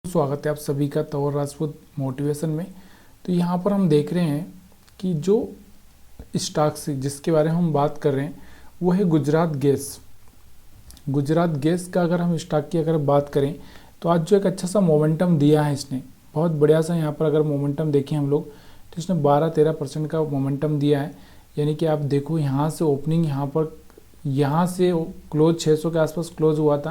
स्वागत है आप सभी का तौर राजपूत मोटिवेशन में। तो यहाँ पर हम देख रहे हैं कि जो स्टॉक से जिसके बारे में हम बात कर रहे हैं वो है गुजरात गैस। गुजरात गैस का अगर हम स्टॉक की अगर बात करें तो आज जो एक अच्छा सा मोमेंटम दिया है इसने, बहुत बढ़िया सा यहाँ पर अगर मोमेंटम देखें हम लोग तो इसने 12-13% का मोमेंटम दिया है। यानी कि आप देखो यहाँ से ओपनिंग यहाँ से क्लोज 600 के आसपास क्लोज हुआ था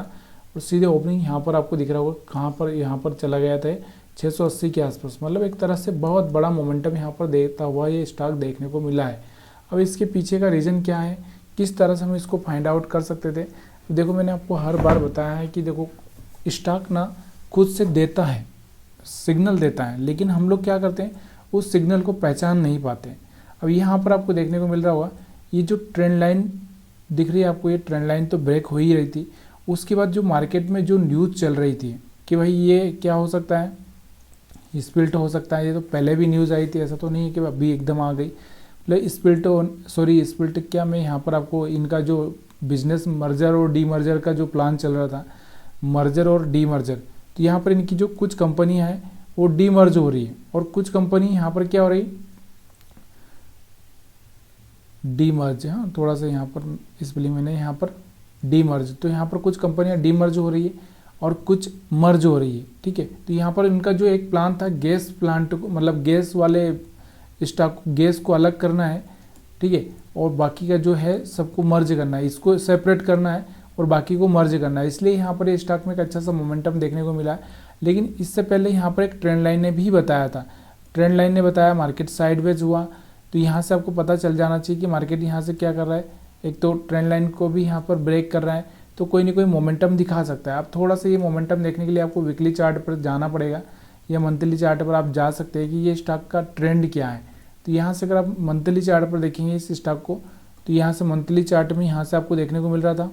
और सीधे ओपनिंग यहाँ पर आपको दिख रहा होगा कहाँ पर यहाँ पर चला गया था 680 के आसपास। मतलब एक तरह से बहुत बड़ा मोमेंटम यहाँ पर देता हुआ ये स्टॉक देखने को मिला है। अब इसके पीछे का रीज़न क्या है, किस तरह से हम इसको फाइंड आउट कर सकते थे। तो देखो मैंने आपको हर बार बताया है कि देखो स्टॉक ना खुद से देता है, सिग्नल देता है, लेकिन हम लोग क्या करते हैं उस सिग्नल को पहचान नहीं पाते। अब यहाँ पर आपको देखने को मिल रहा होगा ये जो ट्रेंड लाइन दिख रही है आपको, ये ट्रेंड लाइन तो ब्रेक हो ही रही थी। उसके बाद जो मार्केट में जो न्यूज़ चल रही थी कि भाई ये क्या हो सकता है, स्प्लिट हो सकता है, ये तो पहले भी न्यूज़ आई थी, ऐसा तो नहीं है कि अभी एकदम आ गई। मतलब स्प्लिट क्या, मैं यहाँ पर आपको इनका जो बिजनेस मर्जर और डी मर्जर का जो प्लान चल रहा था, मर्जर और डी मर्जर, तो यहाँ पर इनकी जो कुछ कंपनियाँ हैं वो डी मर्ज हो रही है और कुछ कंपनी यहाँ पर क्या हो रही डी मर्ज। हाँ थोड़ा सा यहाँ पर स्पेलिंग मैंने यहाँ पर डी मर्ज, तो यहाँ पर कुछ कंपनियां डी मर्ज हो रही है और कुछ मर्ज हो रही है। ठीक है, तो यहाँ पर इनका जो एक प्लान था गैस प्लांट को, मतलब गैस वाले स्टॉक गैस को अलग करना है, ठीक है, और बाकी का जो है सबको मर्ज करना है, इसको सेपरेट करना है और बाकी को मर्ज करना है। इसलिए यहाँ पर ये स्टॉक में एक अच्छा सा मोमेंटम देखने को मिला है। लेकिन इससे पहले यहाँ पर एक ट्रेंड लाइन ने भी बताया था, ट्रेंड लाइन ने बताया मार्केट साइडवेज हुआ। तो यहाँ से आपको पता चल जाना चाहिए कि मार्केट यहाँ से क्या कर रहा है, एक तो ट्रेंड लाइन को भी यहाँ पर ब्रेक कर रहा है, तो कोई ना कोई मोमेंटम दिखा सकता है। आप थोड़ा सा ये मोमेंटम देखने के लिए आपको वीकली चार्ट पर जाना पड़ेगा या मंथली चार्ट पर आप जा सकते हैं कि ये स्टॉक का ट्रेंड क्या है। तो यहाँ से अगर आप मंथली चार्ट पर देखेंगे इस स्टॉक को, तो यहाँ से मंथली चार्ट में यहाँ से आपको देखने को मिल रहा था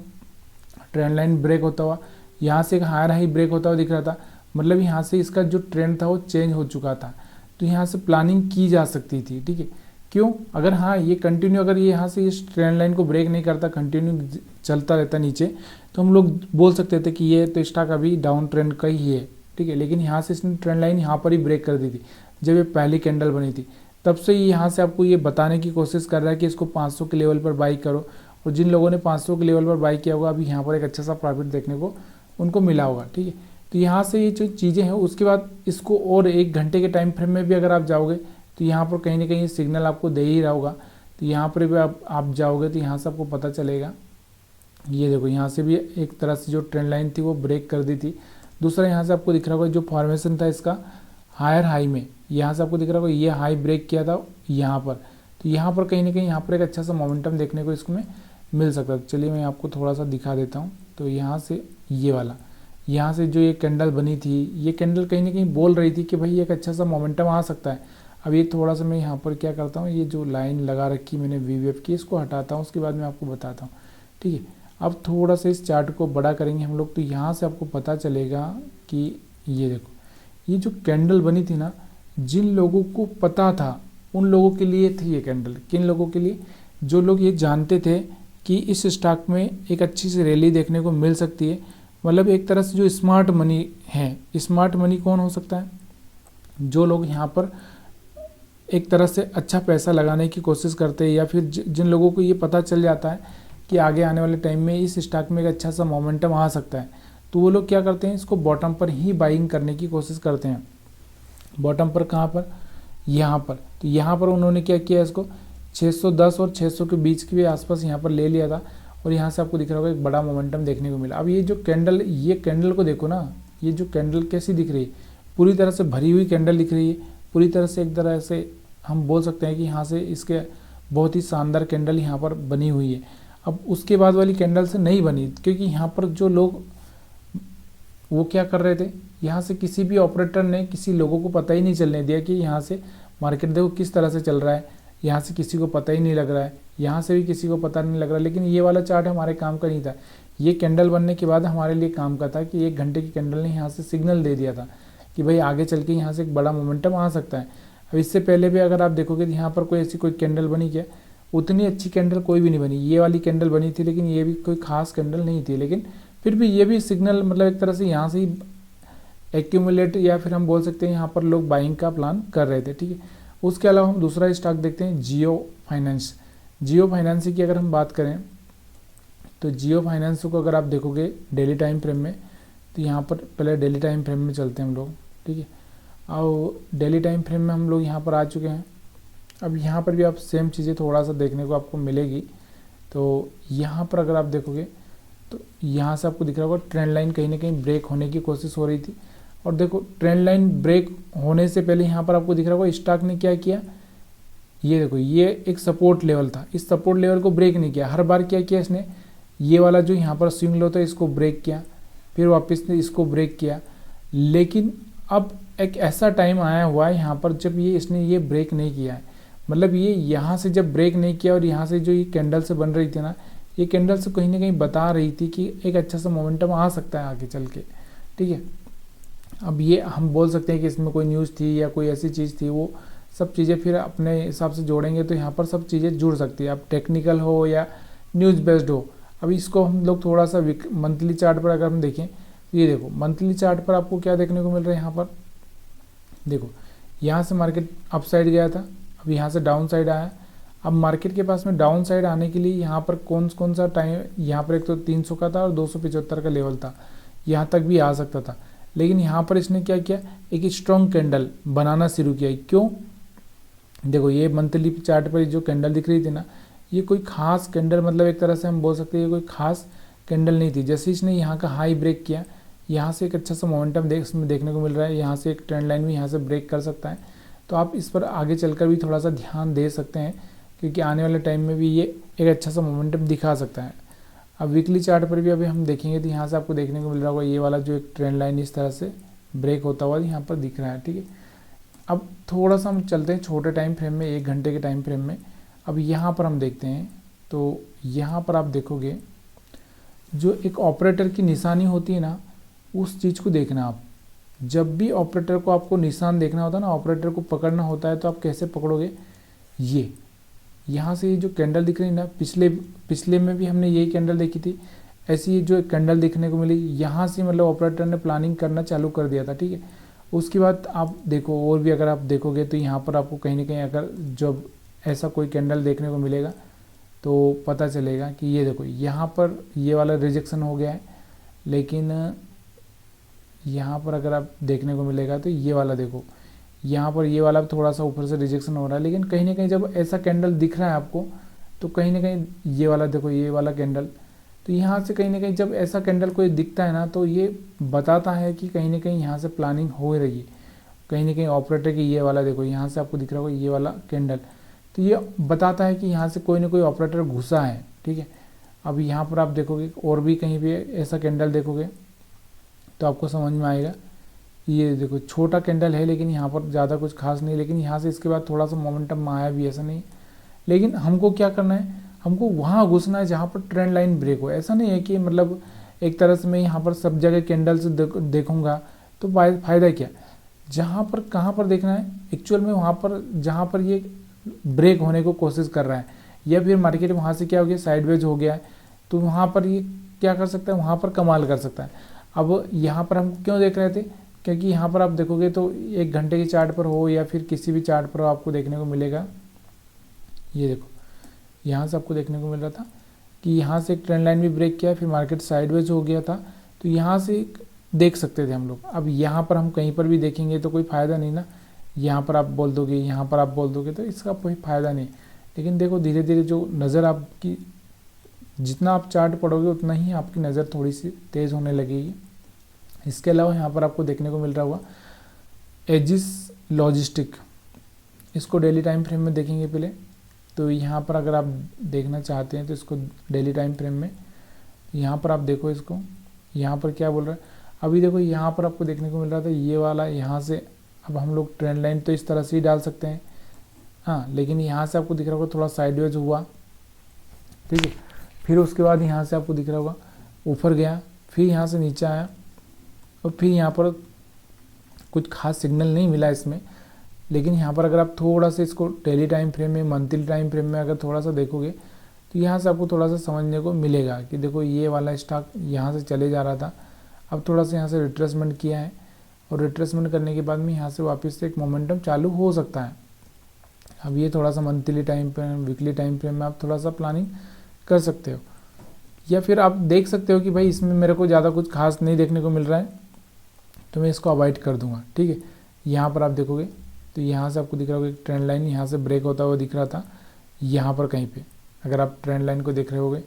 ट्रेंड लाइन ब्रेक होता हुआ, यहाँ से एक हायर हाई ब्रेक होता हुआ दिख रहा था। मतलब यहाँ से इसका जो ट्रेंड था वो चेंज हो चुका था, तो यहाँ से प्लानिंग की जा सकती थी। ठीक है, क्यों, अगर हाँ ये कंटिन्यू, अगर ये यहाँ से इस ट्रेंड लाइन को ब्रेक नहीं करता, कंटिन्यू चलता रहता नीचे, तो हम लोग बोल सकते थे कि ये तो स्टॉक अभी डाउन ट्रेंड का ही है। ठीक है, लेकिन यहाँ से इसने ट्रेंड लाइन यहाँ पर ही ब्रेक कर दी थी जब ये पहली कैंडल बनी थी, तब से ये यहाँ से आपको ये बताने की कोशिश कर रहा है कि इसको 500 के लेवल पर बाई करो। और जिन लोगों ने 500 के लेवल पर बाई किया होगा अभी यहाँ पर एक अच्छा सा प्रॉफिट देखने को उनको मिला होगा। ठीक है, तो यहाँ से ये जो चीज़ें हैं उसके बाद इसको और 1 घंटे के टाइम फ्रेम में भी अगर आप जाओगे तो यहाँ पर कहीं ना कहीं सिग्नल आपको दे ही रहा होगा। तो यहाँ पर भी आप जाओगे तो यहाँ से आपको पता चलेगा, ये देखो यहाँ से भी एक तरह से जो ट्रेंड लाइन थी वो ब्रेक कर दी थी। दूसरा यहाँ से आपको दिख रहा होगा जो फॉर्मेशन था इसका हायर हाई में, यहाँ से आपको दिख रहा होगा ये हाई ब्रेक किया था यहाँ पर, तो यहाँ पर कहीं ना कहीं यहाँ पर एक अच्छा सा मोमेंटम देखने को इसमें मिल सकता है। चलिए मैं आपको थोड़ा सा दिखा देता हूँ। तो यहाँ से ये वाला, यहाँ से जो ये कैंडल बनी थी, ये कैंडल कहीं ना कहीं बोल रही थी कि भाई एक अच्छा सा मोमेंटम आ सकता है। अब ये थोड़ा सा मैं यहाँ पर क्या करता हूँ, ये जो लाइन लगा रखी मैंने वीवेफ की, इसको हटाता हूँ, उसके बाद मैं आपको बताता हूँ। ठीक है, अब थोड़ा सा इस चार्ट को बड़ा करेंगे हम लोग, तो यहाँ से आपको पता चलेगा कि ये देखो ये जो कैंडल बनी थी ना, जिन लोगों को पता था उन लोगों के लिए थी ये कैंडल। किन लोगों के लिए, जो लोग ये जानते थे कि इस स्टॉक में एक अच्छी सी रैली देखने को मिल सकती है। मतलब एक तरह से जो स्मार्ट मनी है, स्मार्ट मनी कौन हो सकता है, जो लोग यहाँ पर एक तरह से अच्छा पैसा लगाने की कोशिश करते हैं, या फिर जिन लोगों को ये पता चल जाता है कि आगे आने वाले टाइम में इस स्टॉक में एक अच्छा सा मोमेंटम आ सकता है, तो वो लोग क्या करते हैं, इसको बॉटम पर ही बाइंग करने की कोशिश करते हैं। बॉटम पर कहाँ पर, यहाँ पर। तो यहाँ पर उन्होंने क्या किया, इसको 610 और 600 के बीच के आसपास यहाँ पर ले लिया था और यहाँ से आपको दिख रहा होगा एक बड़ा मोमेंटम देखने को मिला। अब ये जो कैंडल, ये कैंडल को देखो ना, ये जो कैंडल कैसी दिख रही है, पूरी तरह से भरी हुई कैंडल दिख रही है, पूरी तरह से एक तरह से हम बोल सकते हैं कि यहाँ से इसके बहुत ही शानदार कैंडल यहाँ पर बनी हुई है। अब उसके बाद वाली कैंडल से नहीं बनी, क्योंकि यहाँ पर जो लोग वो क्या कर रहे थे, यहाँ से किसी भी ऑपरेटर ने किसी लोगों को पता ही नहीं चलने दिया कि यहाँ से मार्केट देखो किस तरह से चल रहा है, यहाँ से किसी को पता ही नहीं लग रहा है, यहाँ से भी किसी को पता नहीं लग रहा। लेकिन ये वाला चार्ट हमारे काम का नहीं था, ये कैंडल बनने के बाद हमारे लिए काम का था कि 1 घंटे की कैंडल ने यहाँ से सिग्नल दे दिया था कि भाई आगे चल के यहाँ से एक बड़ा मोमेंटम आ सकता है। अब इससे पहले भी अगर आप देखोगे तो यहाँ पर कोई ऐसी कोई कैंडल बनी क्या, उतनी अच्छी कैंडल कोई भी नहीं बनी। ये वाली कैंडल बनी थी लेकिन ये भी कोई खास कैंडल नहीं थी, लेकिन फिर भी ये भी सिग्नल, मतलब एक तरह से यहाँ से ही एक्यूमुलेट या फिर हम बोल सकते हैं यहाँ पर लोग बाइंग का प्लान कर रहे थे, ठीक है। उसके अलावा हम दूसरा स्टॉक देखते हैं जियो फाइनेंस। जियो फाइनेंस की अगर हम बात करें तो जियो फाइनेंस को अगर आप देखोगे डेली टाइम फ्रेम में, तो यहाँ पर पहले डेली टाइम फ्रेम में चलते हैं हम लोग, ठीक है। और डेली टाइम फ्रेम में हम लोग यहाँ पर आ चुके हैं। अब यहाँ पर भी आप सेम चीज़ें थोड़ा सा देखने को आपको मिलेगी। तो यहाँ पर अगर आप देखोगे तो यहाँ से आपको दिख रहा होगा ट्रेंड लाइन कहीं ना कहीं ब्रेक होने की कोशिश हो रही थी। और देखो ट्रेंड लाइन ब्रेक होने से पहले यहाँ पर आपको दिख रहा होगा स्टॉक ने क्या किया, ये देखो ये एक सपोर्ट लेवल था, इस सपोर्ट लेवल को ब्रेक नहीं किया। हर बार क्या किया इसने, ये वाला जो यहाँ पर स्विंग लो था इसको ब्रेक किया, फिर वापस ने इसको ब्रेक किया। लेकिन अब एक ऐसा टाइम आया हुआ है यहाँ पर जब इसने ये ब्रेक नहीं किया है, मतलब ये यहाँ से जब ब्रेक नहीं किया और यहाँ से जो ये कैंडल से बन रही थी ना, ये कैंडल से कहीं ना कहीं बता रही थी कि एक अच्छा सा मोमेंटम आ सकता है आगे चल के, ठीक है। अब ये हम बोल सकते हैं कि इसमें कोई न्यूज़ थी या कोई ऐसी चीज़ थी, वो सब चीज़ें फिर अपने हिसाब से जोड़ेंगे तो यहाँ पर सब चीज़ें जुड़ सकती है, अब टेक्निकल हो या न्यूज़ बेस्ड हो। अब इसको हम लोग थोड़ा सा मंथली चार्ट पर अगर हम देखें तो ये देखो मंथली चार्ट पर आपको क्या देखने को मिल रहा है। यहाँ पर देखो यहाँ से मार्केट अप साइड गया था, अब यहाँ से डाउन साइड आया। अब मार्केट के पास में डाउन साइड आने के लिए यहाँ पर कौन सा टाइम, यहाँ पर एक तो 300 का था और 275 का लेवल था, यहाँ तक भी आ सकता था। लेकिन यहाँ पर इसने क्या किया, एक स्ट्रॉन्ग कैंडल बनाना शुरू किया। क्यों, देखो ये मंथली चार्ट पर जो कैंडल दिख रही थी ना, ये कोई खास कैंडल, मतलब एक तरह से हम बोल सकते हैं ये कोई खास कैंडल नहीं थी। जैसे इसने यहाँ का हाई ब्रेक किया, यहाँ से एक अच्छा सा मोमेंटम इसमें देखने को मिल रहा है, यहाँ से एक ट्रेंड लाइन भी यहाँ से ब्रेक कर सकता है। तो आप इस पर आगे चलकर भी थोड़ा सा ध्यान दे सकते हैं, क्योंकि आने वाले टाइम में भी ये एक अच्छा सा मोमेंटम दिखा सकता है। अब वीकली चार्ट पर भी अभी हम देखेंगे तो यहाँ से आपको देखने को मिल रहा होगा ये वाला जो एक ट्रेंड लाइन इस तरह से ब्रेक होता हुआ यहाँ पर दिख रहा है, ठीक है। अब थोड़ा सा हम चलते हैं छोटे टाइम फ्रेम में, 1 घंटे के टाइम फ्रेम में। अब यहाँ पर हम देखते हैं तो यहाँ पर आप देखोगे जो एक ऑपरेटर की निशानी होती है ना, उस चीज़ को देखना आप। जब भी ऑपरेटर को आपको निशान देखना होता है ना, ऑपरेटर को पकड़ना होता है, तो आप कैसे पकड़ोगे, ये यहाँ से ये जो कैंडल दिख रही है ना, पिछले में भी हमने यही कैंडल देखी थी, ऐसी जो एक कैंडल देखने को मिली, यहाँ से मतलब ऑपरेटर ने प्लानिंग करना चालू कर दिया था, ठीक है। उसके बाद आप देखो और भी अगर आप देखोगे तो यहाँ पर आपको कहीं ना कहीं अगर जब ऐसा कोई कैंडल देखने को मिलेगा तो पता चलेगा कि ये देखो यहाँ पर ये वाला रिजेक्शन हो गया है। लेकिन यहाँ पर अगर आप देखने को मिलेगा तो ये वाला देखो, यहाँ पर ये वाला थोड़ा सा ऊपर से रिजेक्शन हो रहा है। लेकिन कहीं ना कहीं जब ऐसा कैंडल दिख रहा है आपको, तो कहीं ना कहीं ये वाला देखो, ये वाला कैंडल, तो यहाँ से कहीं ना कहीं जब ऐसा कैंडल कोई दिखता है ना, तो ये बताता है कि कहीं ना कहीं यहाँ से प्लानिंग हो रही है। कहीं ना कहीं ऑपरेटर की ये वाला देखो, यहाँ से आपको दिख रहा होगा ये वाला कैंडल, तो ये बताता है कि यहाँ से कोई ना कोई ऑपरेटर घुसा है, ठीक है। अब यहाँ पर आप देखोगे और भी कहीं भी ऐसा कैंडल देखोगे तो आपको समझ में आएगा। ये देखो छोटा कैंडल है, लेकिन यहाँ पर ज़्यादा कुछ खास नहीं, लेकिन यहाँ से इसके बाद थोड़ा सा मोमेंटम आया भी, ऐसा नहीं। लेकिन हमको क्या करना है, हमको वहाँ घुसना है जहाँ पर ट्रेंड लाइन ब्रेक हो। ऐसा नहीं है कि मतलब एक तरह से मैं यहाँ पर सब जगह कैंडल से देखूंगा तो फ़ायदा क्या। जहाँ पर कहाँ पर देखना है एक्चुअल में, वहाँ पर जहाँ पर ये ब्रेक होने को कोशिश कर रहा है, या फिर मार्केट वहाँ से क्या हो गया, साइडवेज हो गया है, तो वहाँ पर ये क्या कर सकता है, वहाँ पर कमाल कर सकता है। अब यहाँ पर हम क्यों देख रहे थे, क्योंकि यहाँ पर आप देखोगे तो 1 घंटे के चार्ट पर हो या फिर किसी भी चार्ट पर हो, आपको देखने को मिलेगा, ये देखो यहाँ से आपको देखने को मिल रहा था कि यहाँ से एक ट्रेंड लाइन भी ब्रेक किया, फिर मार्केट साइडवेज हो गया था, तो यहाँ से देख सकते थे हम लोग। अब यहाँ पर हम कहीं पर भी देखेंगे तो कोई फ़ायदा नहीं ना, यहाँ पर आप बोल दोगे, यहाँ पर आप बोल दोगे, तो इसका कोई फ़ायदा नहीं। लेकिन देखो धीरे धीरे जो नज़र आपकी, जितना आप चार्ट पढ़ोगे उतना ही आपकी नज़र थोड़ी सी तेज़ होने लगेगी। इसके अलावा यहाँ पर आपको देखने को मिल रहा होगा एजिस लॉजिस्टिक, इसको डेली टाइम फ्रेम में देखेंगे पहले। तो यहाँ पर अगर आप देखना चाहते हैं तो इसको डेली टाइम फ्रेम में, यहाँ पर आप देखो इसको, यहाँ पर क्या बोल रहा है। अभी देखो यहाँ पर आपको देखने को मिल रहा था ये वाला, यहाँ से अब हम लोग ट्रेंड लाइन तो इस तरह से ही डाल सकते हैं, हाँ, लेकिन यहाँ से आपको दिख रहा होगा थोड़ा साइडवेज हुआ, ठीक है। फिर उसके बाद यहाँ से आपको दिख रहा होगा ऊपर गया, फिर यहाँ से नीचे आया, और फिर यहाँ पर कुछ खास सिग्नल नहीं मिला इसमें। लेकिन यहाँ पर अगर आप थोड़ा सा इसको डेली टाइम फ्रेम में, मंथली टाइम फ्रेम में अगर थोड़ा सा देखोगे तो यहाँ से आपको थोड़ा सा समझने को मिलेगा कि देखो ये वाला स्टॉक यहाँ से चले जा रहा था, अब थोड़ा सा यहाँ से रिट्रेसमेंट किया है, और रिट्रेसमेंट करने के बाद में यहाँ से वापस से एक मोमेंटम चालू हो सकता है। अब ये थोड़ा सा monthly time frame, weekly time frame में आप थोड़ा सा प्लानिंग कर सकते हो, या फिर आप देख सकते हो कि भाई इसमें मेरे को ज़्यादा कुछ खास नहीं देखने को मिल रहा है तो मैं इसको अवॉइड कर दूंगा। ठीक है, यहाँ पर आप देखोगे तो यहाँ से आपको दिख रहा होगा एक ट्रेंड लाइन यहाँ से ब्रेक होता हुआ दिख रहा था यहाँ पर कहीं पे, अगर आप ट्रेंड लाइन को देख रहे होगे,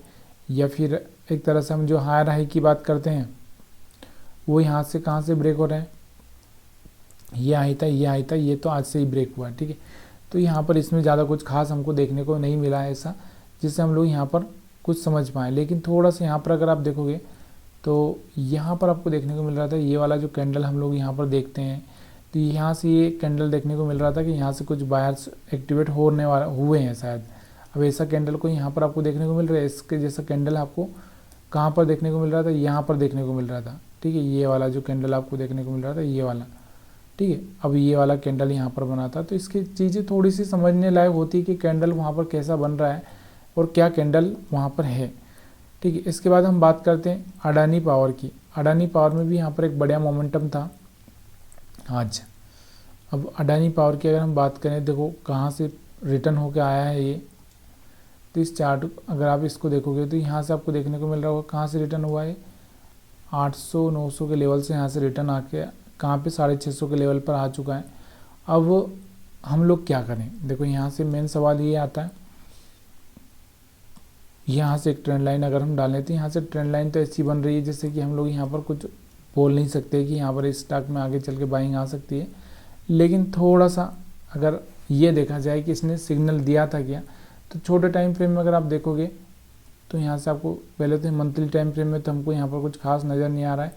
या फिर एक तरह से हम जो हायर हाई की बात करते हैं वो यहाँ से कहाँ से ब्रेक हो रहे हैं, ये हाई था, ये हाई था, ये तो आज से ही ब्रेक हुआ। ठीक है, तो यहाँ पर इसमें ज़्यादा कुछ खास हमको देखने को नहीं मिला है ऐसा जिससे हम लोग यहाँ पर कुछ समझ पाएँ। लेकिन थोड़ा सा यहाँ पर अगर आप देखोगे तो यहाँ पर आपको देखने को मिल रहा था ये वाला जो कैंडल हम लोग यहाँ पर देखते हैं, तो यहाँ से ये कैंडल देखने को मिल रहा था कि यहाँ से कुछ बायर्स एक्टिवेट होने वाला हुए हैं शायद। अब ऐसा कैंडल को यहाँ पर आपको देखने को मिल रहा है, इसके जैसा कैंडल आपको कहाँ पर देखने को मिल रहा था, यहाँ पर देखने को मिल रहा था। ठीक है, ये वाला जो कैंडल आपको देखने को मिल रहा था ये वाला। ठीक है, अब ये वाला कैंडल यहाँ पर बना था, तो इसकी चीज़ें थोड़ी सी समझने लायक होती है कि कैंडल वहाँ पर कैसा बन रहा है और क्या कैंडल वहाँ पर है। ठीक है, इसके बाद हम बात करते हैं अडानी पावर की। अडानी पावर में भी यहाँ पर एक बढ़िया मोमेंटम था आज। अब अडानी पावर की अगर हम बात करें, देखो कहाँ से रिटर्न होकर आया है ये, तो इस चार्ट अगर आप इसको देखोगे तो यहाँ से आपको देखने को मिल रहा होगा कहाँ से रिटर्न हुआ है, 800-900 के लेवल से यहाँ से रिटर्न आके कहाँ पे 650 के लेवल पर आ चुका है। अब हम लोग क्या करें, देखो यहाँ से मेन सवाल ये आता है, यहाँ से एक ट्रेंड लाइन अगर हम डालें तो यहाँ से ट्रेंड लाइन तो ऐसी बन रही है जैसे कि हम लोग यहाँ पर कुछ बोल नहीं सकते कि यहाँ पर इस स्टॉक में आगे चल के बाइंग आ सकती है। लेकिन थोड़ा सा अगर ये देखा जाए कि इसने सिग्नल दिया था क्या, तो छोटे टाइम फ्रेम में अगर आप देखोगे तो यहाँ से आपको पहले तो मंथली टाइम फ्रेम में तो हमको यहाँ पर कुछ खास नज़र नहीं आ रहा है,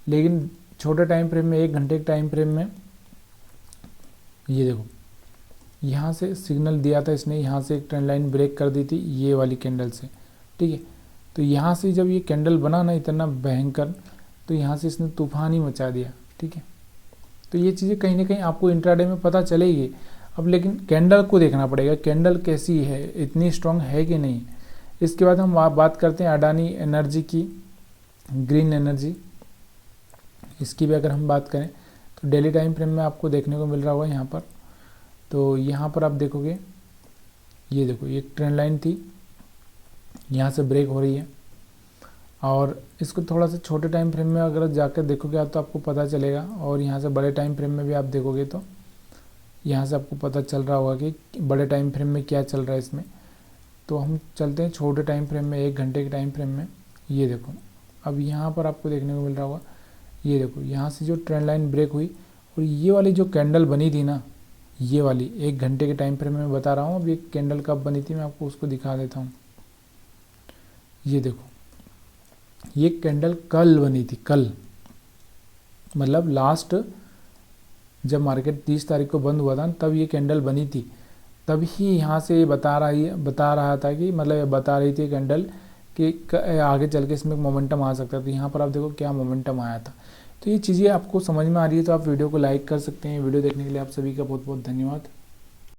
लेकिन छोटे टाइम फ्रेम में 1 घंटे के टाइम फ्रेम में ये देखो यहाँ से सिग्नल दिया था इसने, यहाँ से एक ट्रेंड लाइन ब्रेक कर दी थी ये वाली कैंडल से। ठीक है, तो यहाँ से जब ये कैंडल बना ना इतना भयंकर, तो यहाँ से इसने तूफान ही मचा दिया। ठीक है, तो ये चीज़ें कहीं ना कहीं आपको इंट्राडे में पता चलेगी। अब लेकिन कैंडल को देखना पड़ेगा, कैंडल कैसी है, इतनी स्ट्रांग है कि नहीं। इसके बाद हम बात करते हैं अडानी एनर्जी की, ग्रीन एनर्जी। इसकी भी अगर हम बात करें तो डेली टाइम फ्रेम में आपको देखने को मिल रहा होगा यहाँ पर, तो यहाँ पर आप देखोगे ये देखो ये ट्रेंड लाइन थी, यहाँ से ब्रेक हो रही है। और इसको थोड़ा सा छोटे टाइम फ्रेम में अगर जाकर देखोगे आप तो आपको पता चलेगा, और यहाँ से बड़े टाइम फ्रेम में भी आप देखोगे तो यहाँ से आपको पता चल रहा होगा कि बड़े टाइम फ्रेम में क्या चल रहा है इसमें। तो हम चलते हैं छोटे टाइम फ्रेम में, 1 घंटे के टाइम फ्रेम में। ये देखो अब यहाँ पर आपको देखने को मिल रहा होगा, ये देखो यहाँ से जो ट्रेंड लाइन ब्रेक हुई और ये वाली जो कैंडल बनी थी ना, ये वाली 1 घंटे के टाइम फ्रेम में मैं बता रहा हूँ। अब ये कैंडल कब बनी थी मैं आपको उसको दिखा देता हूँ। ये देखो ये कैंडल कल बनी थी, कल मतलब लास्ट जब मार्केट 30 तारीख को बंद हुआ था तब ये कैंडल बनी थी। तब ही यहाँ से ये बता रहा था कि मतलब ये बता रही थी कैंडल कि आगे चल के इसमें मोमेंटम आ सकता है। तो यहाँ पर आप देखो क्या मोमेंटम आया था। तो ये चीज़ें आपको समझ में आ रही है तो आप वीडियो को लाइक कर सकते हैं। वीडियो देखने के लिए आप सभी का बहुत बहुत धन्यवाद।